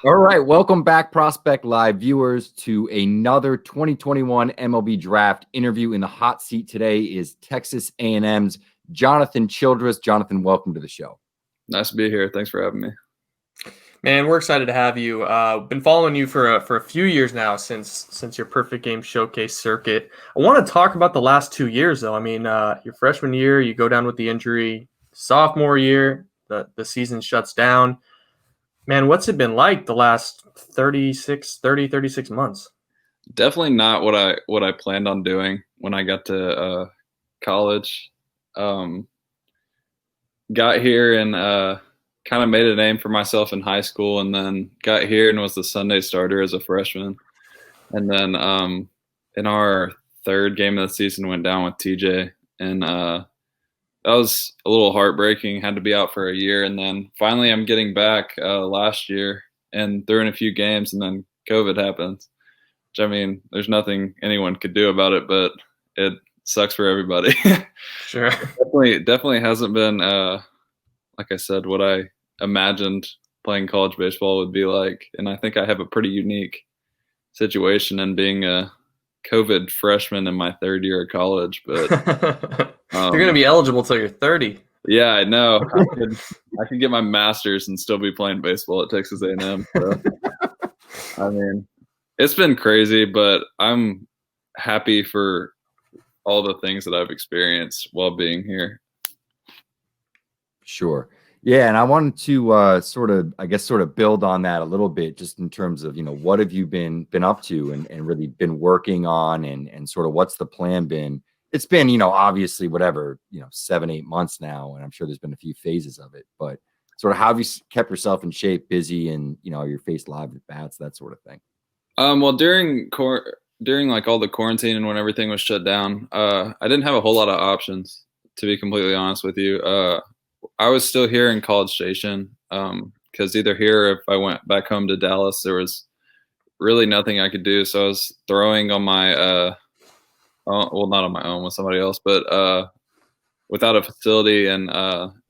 All right, welcome back, Prospect Live viewers, to another 2021 MLB Draft interview. In the hot seat today is Texas A&M's Jonathan Childress. Jonathan, welcome to the show. Nice to be here. Thanks for having me. Man, we're excited to have you. Been following you for a few years now since your Perfect Game Showcase circuit. I want to talk about the last 2 years, though. I mean, your freshman year, you go down with the injury. Sophomore year, the season shuts down. Man, what's it been like the last 36 months? Definitely not what I planned on doing when I got to college. Got here and kind of made a name for myself in high school, and then got here and was the Sunday starter as a freshman. And then in our third game of the season, went down with TJ, and that was a little heartbreaking. Had to be out for a year, and then finally I'm getting back last year and threw in a few games, and then COVID happens. Which, I mean, there's nothing anyone could do about it, but it sucks for everybody. Sure. Definitely hasn't been, like I said, what I imagined playing college baseball would be like. And I think I have a pretty unique situation in being a COVID freshman in my third year of college. But you're going to be eligible till you're 30. Yeah, I know. I could get my master's and still be playing baseball at Texas A&M. So. I mean, it's been crazy, but I'm happy for all the things that I've experienced while being here. Sure. Yeah, and I wanted to sort of build on that a little bit, just in terms of, what have you been up to and really been working on, and sort of what's the plan been? It's been, obviously 7-8 months now, and I'm sure there's been a few phases of it, but sort of how have you kept yourself in shape, busy, and you're faced live at bats, that sort of thing? Well, during like all the quarantine and when everything was shut down, I didn't have a whole lot of options, to be completely honest with you. I was still here in College Station because either here or if I went back home to Dallas, there was really nothing I could do. So I was throwing on my, well, not on my own with somebody else, but without a facility, and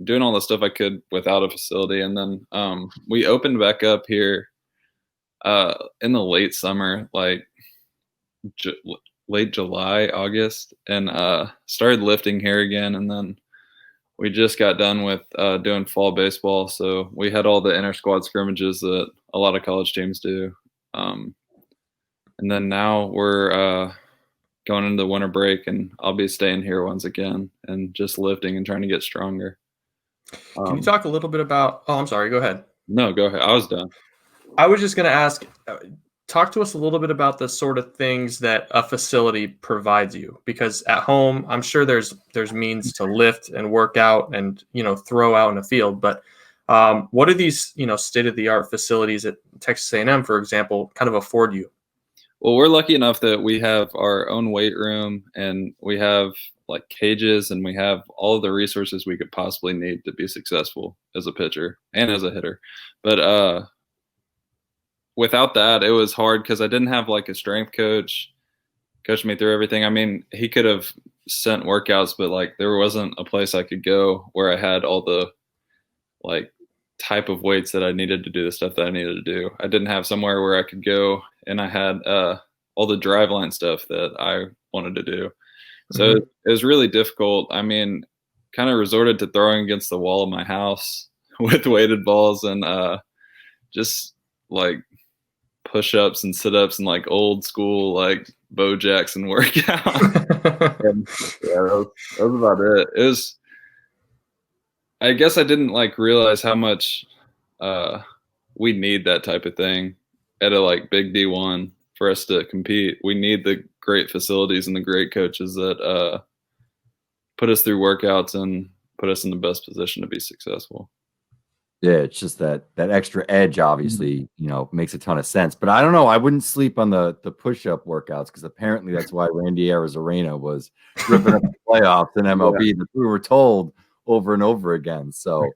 doing all the stuff I could without a facility. And then we opened back up here in the late summer, like late July, August, and started lifting here again. And then we just got done with doing fall baseball, so we had all the inter-squad scrimmages that a lot of college teams do. And then now we're going into the winter break, and I'll be staying here once again and just lifting and trying to get stronger. Can you talk a little bit about – oh, I'm sorry. Go ahead. No, go ahead. I was done. I was just going to ask talk to us a little bit about the sort of things that a facility provides you, because at home, I'm sure there's means to lift and work out and, throw out in a field. But what do these, state-of-the-art facilities at Texas A&M, for example, kind of afford you? Well, we're lucky enough that we have our own weight room, and we have like cages, and we have all of the resources we could possibly need to be successful as a pitcher and as a hitter. But without that, it was hard because I didn't have like a strength coach coach me through everything. I mean, he could have sent workouts, but like there wasn't a place I could go where I had all the like type of weights that I needed to do the stuff that I needed to do. I didn't have somewhere where I could go and I had all the driveline stuff that I wanted to do. So it was really difficult. I mean, kind of resorted to throwing against the wall of my house with weighted balls and just like push-ups and sit-ups and like old school like Bo Jackson workout. And, yeah, that was about it. It was, I guess I didn't like realize how much we need that type of thing at a like big D1 for us to compete. We need the great facilities and the great coaches that put us through workouts and put us in the best position to be successful. Yeah, it's just that extra edge, obviously, makes a ton of sense. But I don't know. I wouldn't sleep on the push-up workouts, because apparently that's why Randy Arozarena was ripping up the playoffs in MLB. Yeah. That we were told over and over again. So,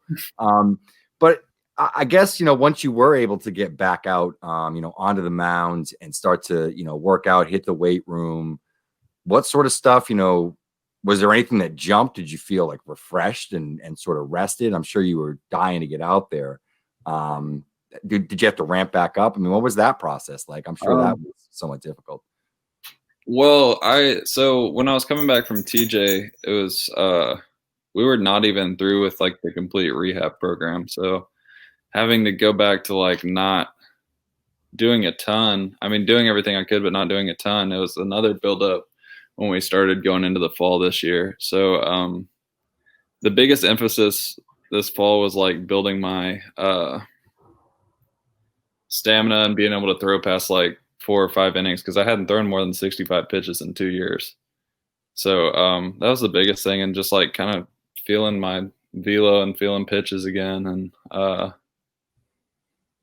but I guess, once you were able to get back out, onto the mound and start to, work out, hit the weight room, what sort of stuff, was there anything that jumped? Did you feel like refreshed and sort of rested? I'm sure you were dying to get out there. did you have to ramp back up? I mean, what was that process like? I'm sure that was somewhat difficult. Well, so when I was coming back from TJ, it was we were not even through with like the complete rehab program. So having to go back to like not doing a ton. I mean, doing everything I could, but not doing a ton. It was another buildup when we started going into the fall this year. So the biggest emphasis this fall was like building my stamina and being able to throw past like 4 or 5 innings, because I hadn't thrown more than 65 pitches in 2 years. So that was the biggest thing, and just like kind of feeling my velo and feeling pitches again. And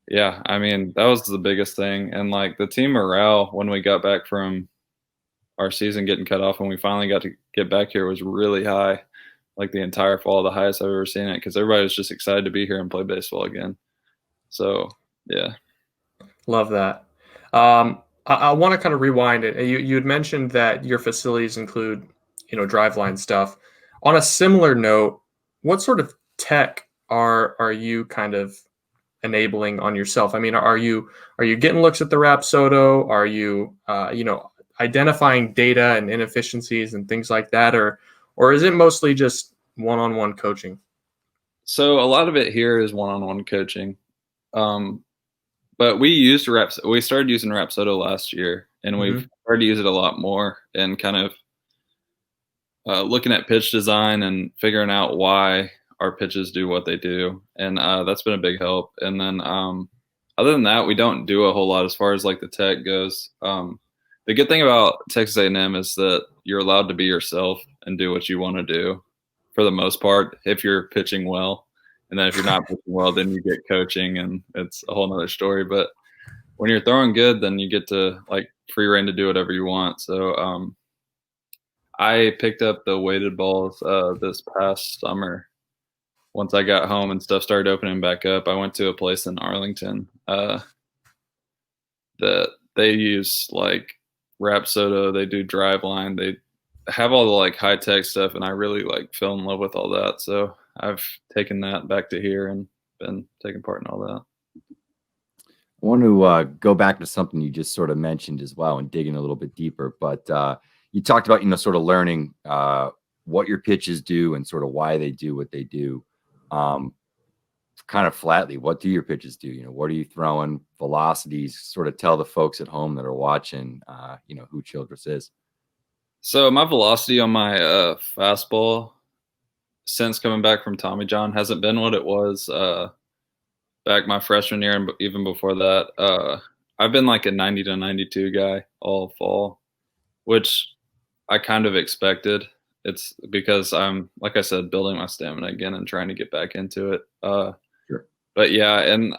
yeah, I mean, that was the biggest thing. And like the team morale when we got back from our season getting cut off, when we finally got to get back here, was really high. Like the entire fall, the highest I've ever seen it, because everybody was just excited to be here and play baseball again. So yeah. Love that. I want to kind of rewind it. You had mentioned that your facilities include, driveline stuff. On a similar note, what sort of tech are you kind of enabling on yourself? I mean, are you getting looks at the Rapsodo? Are you identifying data and inefficiencies and things like that, or is it mostly just one-on-one coaching? So a lot of it here is one-on-one coaching. But we started using Rapsodo last year, and we've started to use it a lot more, and kind of looking at pitch design and figuring out why our pitches do what they do. And that's been a big help. And then other than that, we don't do a whole lot as far as like the tech goes. The good thing about Texas A&M is that you're allowed to be yourself and do what you want to do for the most part, if you're pitching well. And then if you're not pitching well, then you get coaching, and it's a whole nother story. But when you're throwing good, then you get to like free reign to do whatever you want. So I picked up the weighted balls this past summer. Once I got home and stuff started opening back up, I went to a place in Arlington that they use like Rapsodo. They do driveline. They have all the like high tech stuff, and I really like fell in love with all that. So I've taken that back to here and been taking part in all that. I want to go back to something you just sort of mentioned as well and dig in a little bit deeper. But you talked about, sort of learning what your pitches do and sort of why they do what they do. Kind of flatly, what do your pitches do? What are you throwing? Velocities, sort of tell the folks at home that are watching, who Childress is. So my velocity on my fastball since coming back from Tommy John hasn't been what it was back my freshman year, and even before that. I've been like a 90 to 92 guy all fall, which I kind of expected. It's because I'm, like I said, building my stamina again and trying to get back into it. Sure. But yeah, and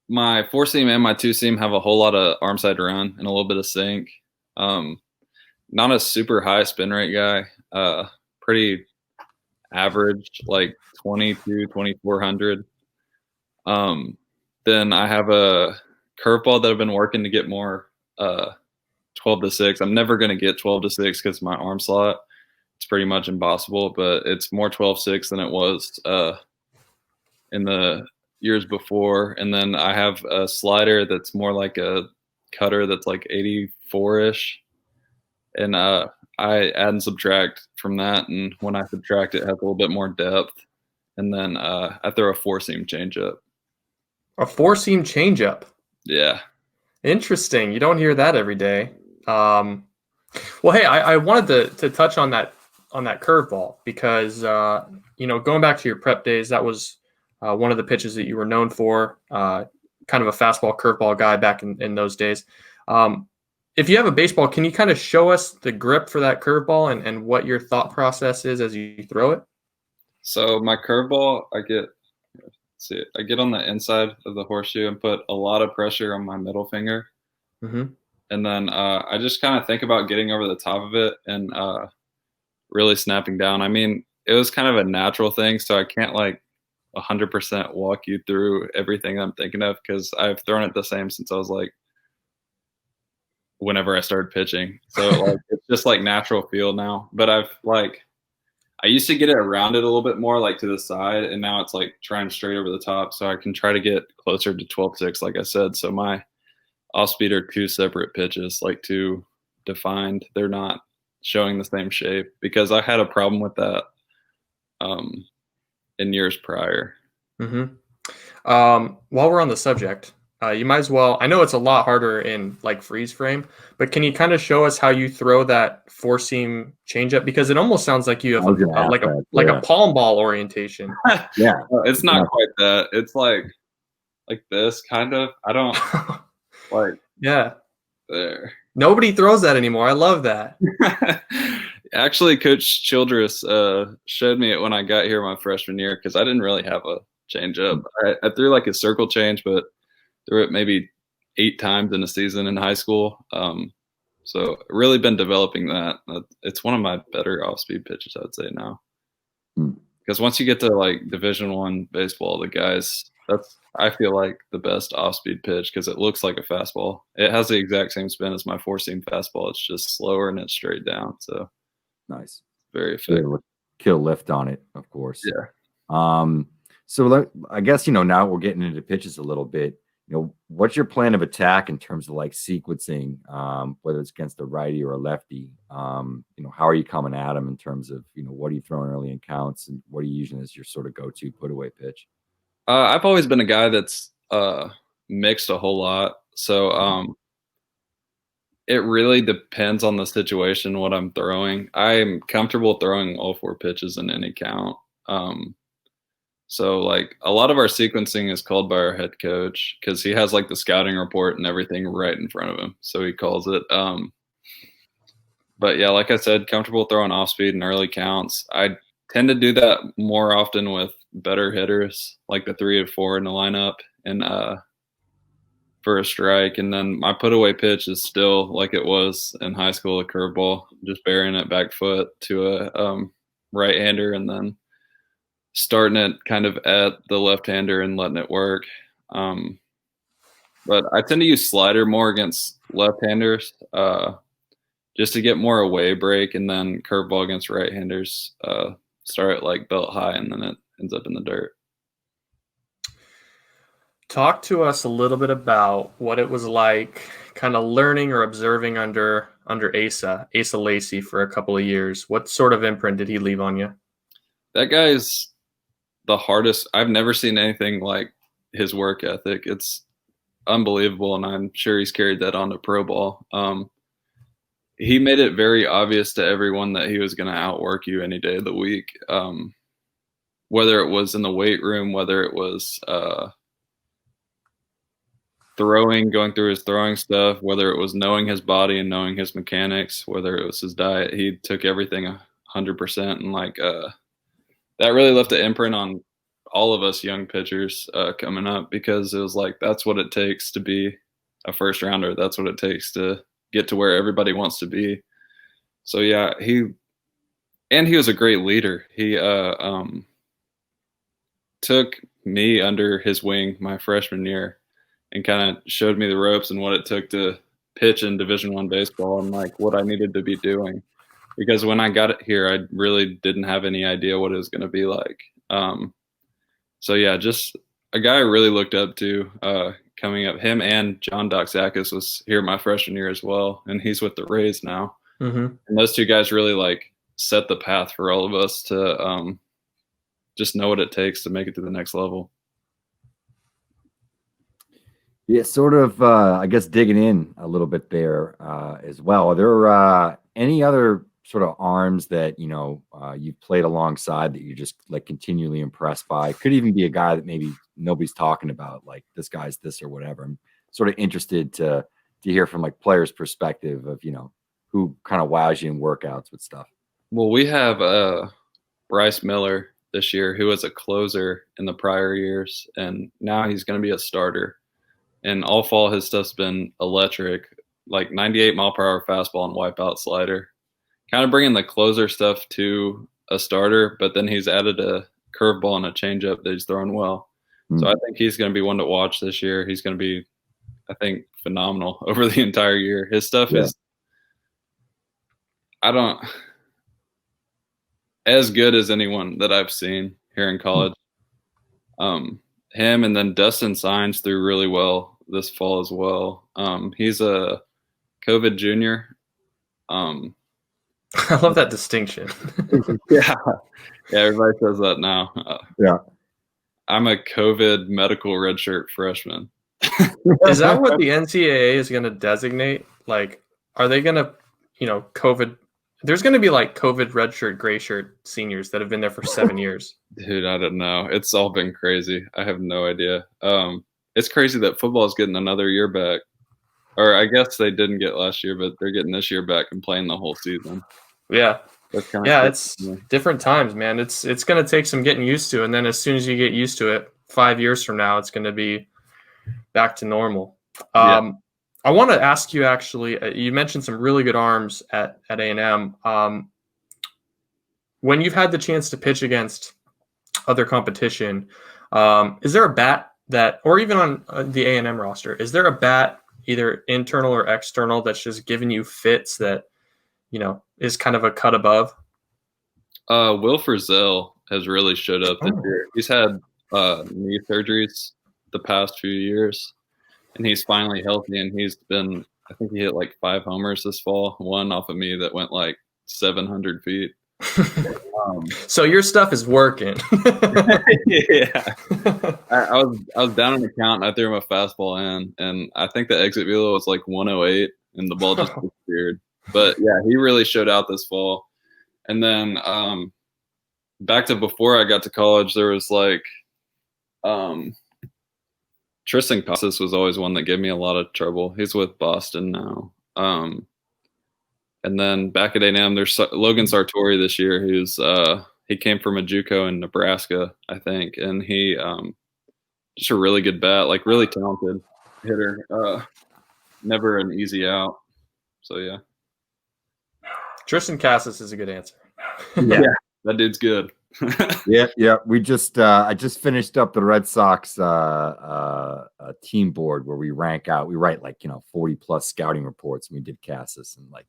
my 4-seam and my 2-seam have a whole lot of arm side run and a little bit of sink. Not a super high spin rate guy. Pretty average, like 2,400. Then I have a curveball that I've been working to get more 12 to 6. I'm never going to get 12 to 6 because my arm slot, it's pretty much impossible, but it's more 12-6 than it was in the years before. And then I have a slider that's more like a cutter that's like 84-ish. And I add and subtract from that, and when I subtract, it has a little bit more depth. And then I throw a 4-seam changeup. A 4-seam changeup. Yeah. Interesting. You don't hear that every day. Well, hey, I wanted to touch on that curveball because going back to your prep days, that was one of the pitches that you were known for. Kind of a fastball curveball guy back in those days. If you have a baseball, can you kind of show us the grip for that curveball and what your thought process is as you throw it? So my curveball, I get on the inside of the horseshoe and put a lot of pressure on my middle finger. Mm-hmm. And then I just kind of think about getting over the top of it and really snapping down. I mean, it was kind of a natural thing, so I can't like 100% walk you through everything I'm thinking of, because I've thrown it the same since I was like, whenever I started pitching. So like it's just like natural feel now. But I I used to get it around it a little bit more, like to the side, and now it's like trying straight over the top. So I can try to get closer to 12.6, like I said. So my off speed are two separate pitches, like two defined. They're not showing the same shape because I had a problem with that in years prior. Mm-hmm. While we're on the subject, you might as well. I know it's a lot harder in like freeze frame, but can you kind of show us how you throw that four seam changeup? Because it almost sounds like you have like a palm ball orientation. Yeah, It's not quite that. It's like this kind of. I don't like. Yeah. There. Nobody throws that anymore. I love that. Actually, Coach Childress showed me it when I got here my freshman year because I didn't really have a changeup. I threw like a circle change, but threw it maybe 8 times in a season in high school. So really been developing that. It's one of my better off-speed pitches, I'd say now. Because once you get to like Division I baseball, the guys, I feel like the best off-speed pitch because it looks like a fastball. It has the exact same spin as my four-seam fastball. It's just slower and it's straight down. So nice, very effective. Kill lift on it, of course. Yeah. So I guess now we're getting into pitches a little bit. What's your plan of attack in terms of like sequencing, whether it's against a righty or a lefty? How are you coming at them in terms of what are you throwing early in counts and what are you using as your sort of go-to put-away pitch? I've always been a guy that's mixed a whole lot. So it really depends on the situation, what I'm throwing. I'm comfortable throwing all 4 pitches in any count. So like a lot of our sequencing is called by our head coach because he has like the scouting report and everything right in front of him. So he calls it. But yeah, like I said, comfortable throwing off speed and early counts. I tend to do that more often with better hitters, like the 3 or 4 in the lineup and for a strike. And then my put away pitch is still like it was in high school, a curveball, just burying it back foot to a right hander and then starting it kind of at the left-hander and letting it work. But I tend to use slider more against left-handers just to get more away break, and then curveball against right-handers start like belt high, and then it ends up in the dirt. Talk to us a little bit about what it was like kind of learning or observing under Asa Lacy for a couple of years. What sort of imprint did he leave on you? That guy's the hardest. I've never seen anything like his work ethic. It's unbelievable, and I'm sure he's carried that on to pro ball. He made it very obvious to everyone that he was going to outwork you any day of the week, whether it was in the weight room, whether it was going through his throwing stuff, whether it was knowing his body and knowing his mechanics, whether it was his diet. He took everything 100%, and like that really left an imprint on all of us young pitchers coming up because it was like that's what it takes to be a first rounder. That's what it takes to get to where everybody wants to be. So yeah, he was a great leader. He took me under his wing my freshman year and kind of showed me the ropes and what it took to pitch in Division I baseball and like what I needed to be doing. Because when I got it here, I really didn't have any idea what it was going to be like. So yeah, just a guy I really looked up to coming up. Him and John Doxakis was here my freshman year as well, and he's with the Rays now. Mm-hmm. And those 2 guys really like set the path for all of us to just know what it takes to make it to the next level. Yeah, sort of, I guess, digging in a little bit there as well. Are there any other sort of arms that, you've played alongside that you're just like continually impressed by? Could even be a guy that maybe nobody's talking about, like this guy's this or whatever. I'm sort of interested to hear from like players' perspective of, who kind of wows you in workouts with stuff. Well, we have Bryce Miller this year, who was a closer in the prior years, and now he's going to be a starter. And all fall, his stuff's been electric, like 98 mile per hour fastball and wipeout slider. Kind of bringing the closer stuff to a starter, but then he's added a curveball and a changeup that he's throwing well. So I think he's going to be one to watch this year. He's going to be, I think, phenomenal over the entire year. His stuff is – as good as anyone that I've seen here in college. Him and then Dustin Signs threw really well this fall as well. He's a COVID junior. I love that distinction. Yeah, everybody says that now. Yeah. I'm a COVID medical redshirt freshman. Is that what the NCAA is going to designate? Like, are they going to, COVID? There's going to be like COVID redshirt, gray shirt seniors that have been there for 7 years. Dude, I don't know. It's all been crazy. I have no idea. It's crazy that football is getting another year back. Or I guess they didn't get last year, but they're getting this year back and playing the whole season. Yeah. That's kind of it's different times, man. It's going to take some getting used to. And then as soon as you get used to it, 5 years from now, it's going to be back to normal. I want to ask you, actually, you mentioned some really good arms at A&M. When you've had the chance to pitch against other competition, is there a bat that, or even on the A&M roster, is there a bat, either internal or external, that's just giving you fits that, is kind of a cut above? Will Frizzell has really showed up this year. He's had knee surgeries the past few years, and he's finally healthy, and he's been, I think he hit like 5 homers this fall, one off of me that went like 700 feet. So your stuff is working. Yeah. I was down in the count, and I threw him a fastball in, and I think the exit velo was like 108, and the ball just disappeared. But yeah, he really showed out this fall. And then back to before I got to college, there was like Tristan Casas was always one that gave me a lot of trouble. He's with Boston now. And then back at A&M, there's Logan Sartori this year, who's he came from a JUCO in Nebraska, I think, and he just a really good bat, like really talented hitter. Never an easy out. So yeah. Tristan Casas is a good answer. Yeah, that dude's good. Yeah. We just I just finished up the Red Sox team board where we write like 40 plus scouting reports, and we did Casas, and like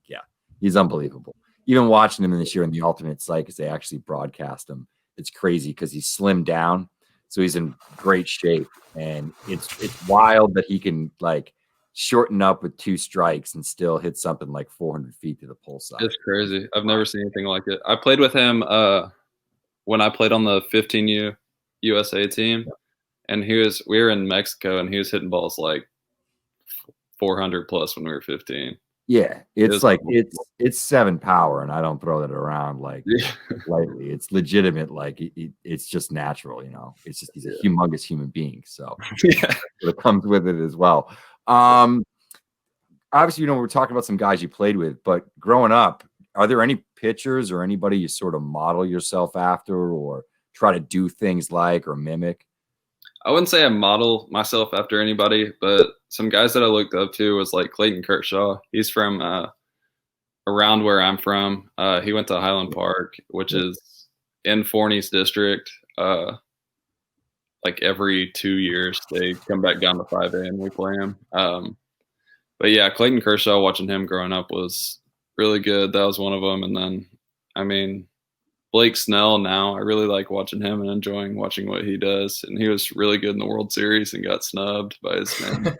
he's unbelievable. Even watching him in this year in the alternate site, because they actually broadcast him, it's crazy because he's slimmed down, so he's in great shape, and it's wild that he can like shorten up with 2 strikes and still hit something like 400 feet to the pull side. It's crazy. I've never seen anything like it. I played with him when I played on the 15U USA team, and we were in Mexico, and he was hitting balls like 400 plus when we were 15. Yeah, it's like it's 7 power, and I don't throw that around like lightly. It's legitimate, like it's just natural, It's just he's a humongous human being, so it comes with it as well. Obviously, we're talking about some guys you played with, but growing up, are there any pitchers or anybody you sort of model yourself after or try to do things like or mimic? I wouldn't say I model myself after anybody, but some guys that I looked up to was like Clayton Kershaw. He's from around where I'm from. He went to Highland Park, which is in Forney's district. Like every 2 years, they come back down to 5A and we play him. But yeah, Clayton Kershaw, watching him growing up was really good. That was one of them. And then, Blake Snell now, I really like watching him and enjoying watching what he does. And he was really good in the World Series and got snubbed by his man.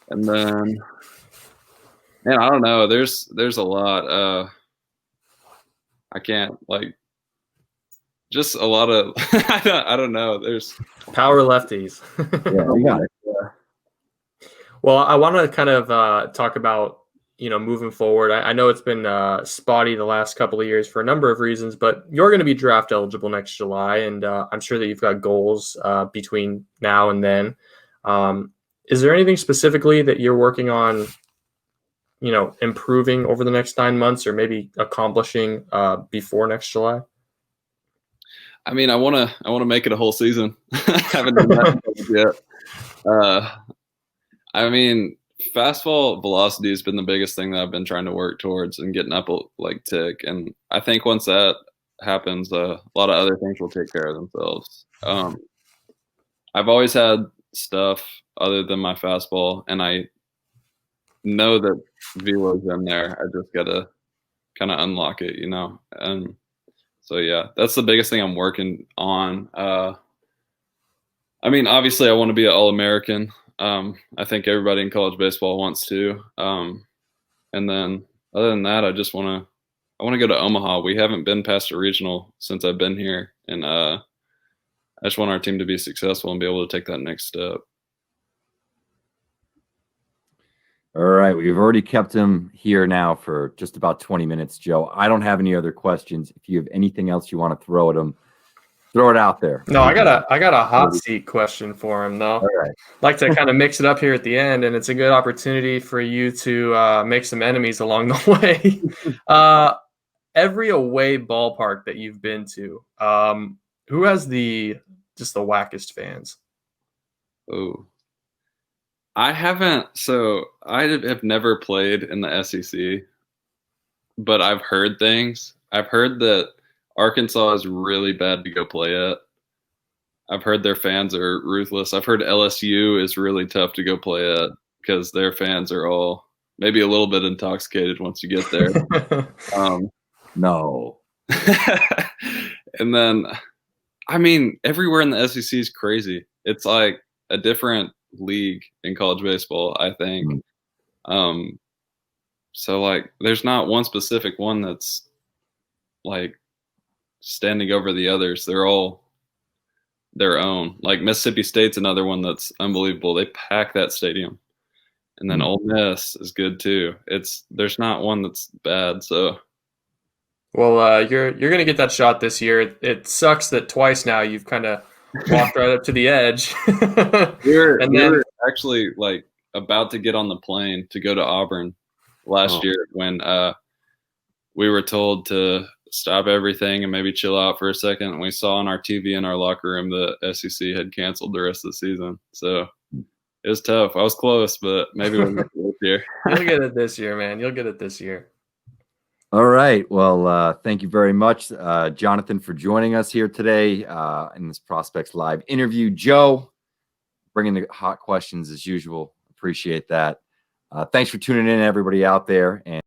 And then, man, I don't know. There's a lot. I can't just a lot of I don't know. There's power lefties. Well, I want to kind of talk about moving forward. I know it's been spotty the last couple of years for a number of reasons, but you're going to be draft eligible next July, and I'm sure that you've got goals between now and then. Is there anything specifically that you're working on, improving over the next 9 months, or maybe accomplishing before next July? I mean, I want to make it a whole season. Haven't done that yet. I mean, fastball velocity has been the biggest thing that I've been trying to work towards and getting up like tick. And I think once that happens, a lot of other things will take care of themselves. I've always had stuff other than my fastball, and I know that velo's in there. I just gotta kind of unlock it, And so yeah, that's the biggest thing I'm working on. I mean, obviously, I want to be an All-American. I think everybody in college baseball wants to. And then other than that, I want to go to Omaha. We haven't been past a regional since I've been here, and I just want our team to be successful and be able to take that next step. All right, we've already kept him here now for just about 20 minutes, Joe. I don't have any other questions. If you have anything else you want to throw at him, throw it out there. No, I got a hot seat question for him though. All right. Like to kind of mix it up here at the end, and it's a good opportunity for you to make some enemies along the way. Every away ballpark that you've been to, who has the wackest fans? Oh, I haven't. So I have never played in the SEC, but I've heard things. I've heard that Arkansas is really bad to go play at. I've heard their fans are ruthless. I've heard LSU is really tough to go play at because their fans are all maybe a little bit intoxicated once you get there. No. And then, I mean, everywhere in the SEC is crazy. It's like a different league in college baseball, I think. So like, there's not one specific one that's like standing over the others. They're all their own. Like Mississippi State's another one that's unbelievable. They pack that stadium. And then Ole Miss is good too. There's not one that's bad. So, well, you're gonna get that shot this year. It sucks that twice now you've kind of walked right up to the edge. we were actually like about to get on the plane to go to Auburn last year when we were told to stop everything and maybe chill out for a second. And we saw on our TV in our locker room the SEC had canceled the rest of the season. So it was tough. I was close, but maybe we'll get it this year. You'll get it this year, man. You'll get it this year. All right. Well, thank you very much, Jonathan, for joining us here today in this Prospects Live interview. Joe, bringing the hot questions as usual. Appreciate that. Thanks for tuning in, everybody out there. And